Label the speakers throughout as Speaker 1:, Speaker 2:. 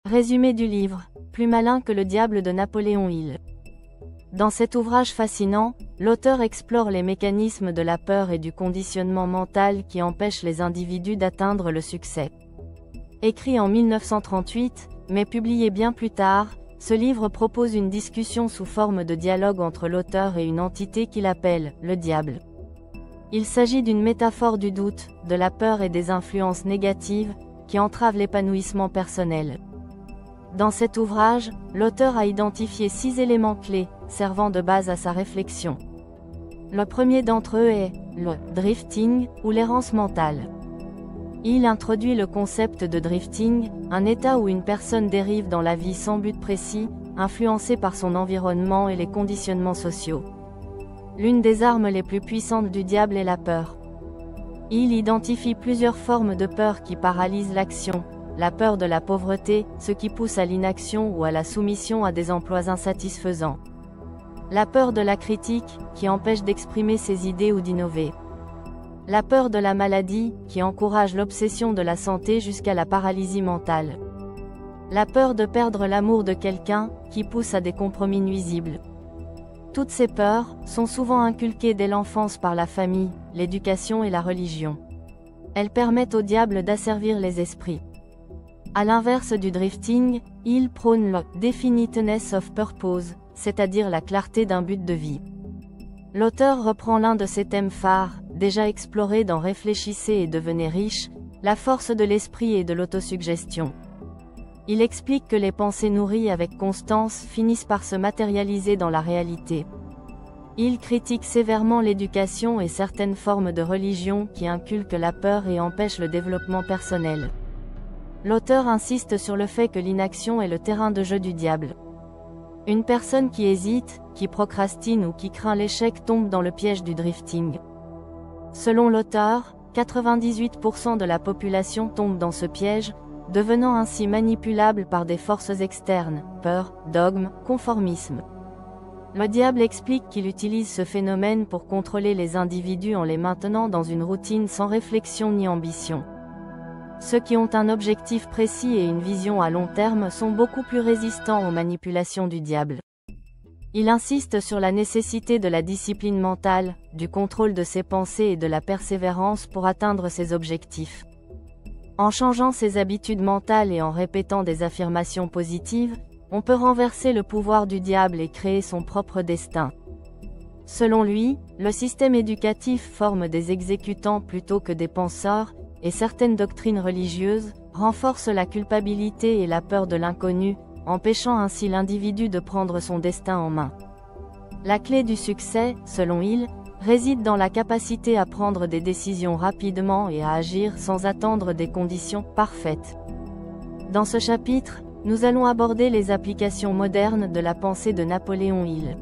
Speaker 1: Résumé du livre « Plus malin que le diable » de Napoléon Hill. Dans cet ouvrage fascinant, l'auteur explore les mécanismes de la peur et du conditionnement mental qui empêchent les individus d'atteindre le succès. Écrit en 1938, mais publié bien plus tard, ce livre propose une discussion sous forme de dialogue entre l'auteur et une entité qu'il appelle « le diable ». Il s'agit d'une métaphore du doute, de la peur et des influences négatives, qui entravent l'épanouissement personnel. Dans cet ouvrage, l'auteur a identifié 6 éléments clés, servant de base à sa réflexion. Le premier d'entre eux est le drifting, ou l'errance mentale. Il introduit le concept de drifting, un état où une personne dérive dans la vie sans but précis, influencée par son environnement et les conditionnements sociaux. L'une des armes les plus puissantes du diable est la peur. Il identifie plusieurs formes de peur qui paralysent l'action. La peur de la pauvreté, ce qui pousse à l'inaction ou à la soumission à des emplois insatisfaisants. La peur de la critique, qui empêche d'exprimer ses idées ou d'innover. La peur de la maladie, qui encourage l'obsession de la santé jusqu'à la paralysie mentale. La peur de perdre l'amour de quelqu'un, qui pousse à des compromis nuisibles. Toutes ces peurs sont souvent inculquées dès l'enfance par la famille, l'éducation et la religion. Elles permettent au diable d'asservir les esprits. À l'inverse du drifting, il prône le « definiteness of purpose », c'est-à-dire la clarté d'un but de vie. L'auteur reprend l'un de ses thèmes phares, déjà exploré dans Réfléchissez et devenez riche, la force de l'esprit et de l'autosuggestion. Il explique que les pensées nourries avec constance finissent par se matérialiser dans la réalité. Il critique sévèrement l'éducation et certaines formes de religion qui inculquent la peur et empêchent le développement personnel. L'auteur insiste sur le fait que l'inaction est le terrain de jeu du diable. Une personne qui hésite, qui procrastine ou qui craint l'échec tombe dans le piège du drifting. Selon l'auteur, 98% de la population tombe dans ce piège, devenant ainsi manipulable par des forces externes, peur, dogme, conformisme. Le diable explique qu'il utilise ce phénomène pour contrôler les individus en les maintenant dans une routine sans réflexion ni ambition. Ceux qui ont un objectif précis et une vision à long terme sont beaucoup plus résistants aux manipulations du diable. Il insiste sur la nécessité de la discipline mentale, du contrôle de ses pensées et de la persévérance pour atteindre ses objectifs. En changeant ses habitudes mentales et en répétant des affirmations positives, on peut renverser le pouvoir du diable et créer son propre destin. Selon lui, le système éducatif forme des exécutants plutôt que des penseurs, et certaines doctrines religieuses renforcent la culpabilité et la peur de l'inconnu, empêchant ainsi l'individu de prendre son destin en main. La clé du succès, selon Hill, réside dans la capacité à prendre des décisions rapidement et à agir sans attendre des conditions parfaites. Dans ce chapitre, nous allons aborder les applications modernes de la pensée de Napoléon Hill.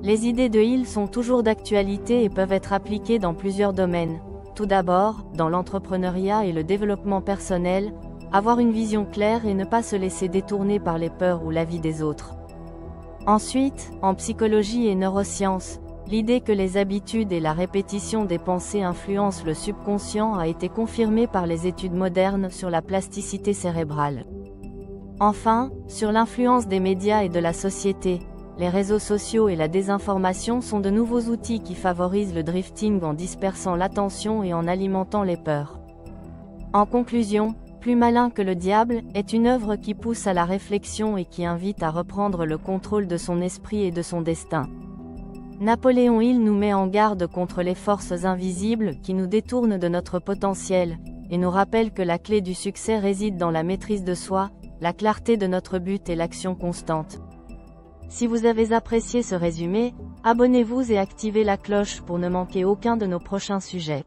Speaker 1: Les idées de Hill sont toujours d'actualité et peuvent être appliquées dans plusieurs domaines. Tout d'abord, dans l'entrepreneuriat et le développement personnel, avoir une vision claire et ne pas se laisser détourner par les peurs ou l'avis des autres. Ensuite, en psychologie et neurosciences, l'idée que les habitudes et la répétition des pensées influencent le subconscient a été confirmée par les études modernes sur la plasticité cérébrale. Enfin, sur l'influence des médias et de la société, les réseaux sociaux et la désinformation sont de nouveaux outils qui favorisent le drifting en dispersant l'attention et en alimentant les peurs. En conclusion, Plus malin que le diable est une œuvre qui pousse à la réflexion et qui invite à reprendre le contrôle de son esprit et de son destin. Napoléon Hill nous met en garde contre les forces invisibles qui nous détournent de notre potentiel, et nous rappelle que la clé du succès réside dans la maîtrise de soi, la clarté de notre but et l'action constante. Si vous avez apprécié ce résumé, abonnez-vous et activez la cloche pour ne manquer aucun de nos prochains sujets.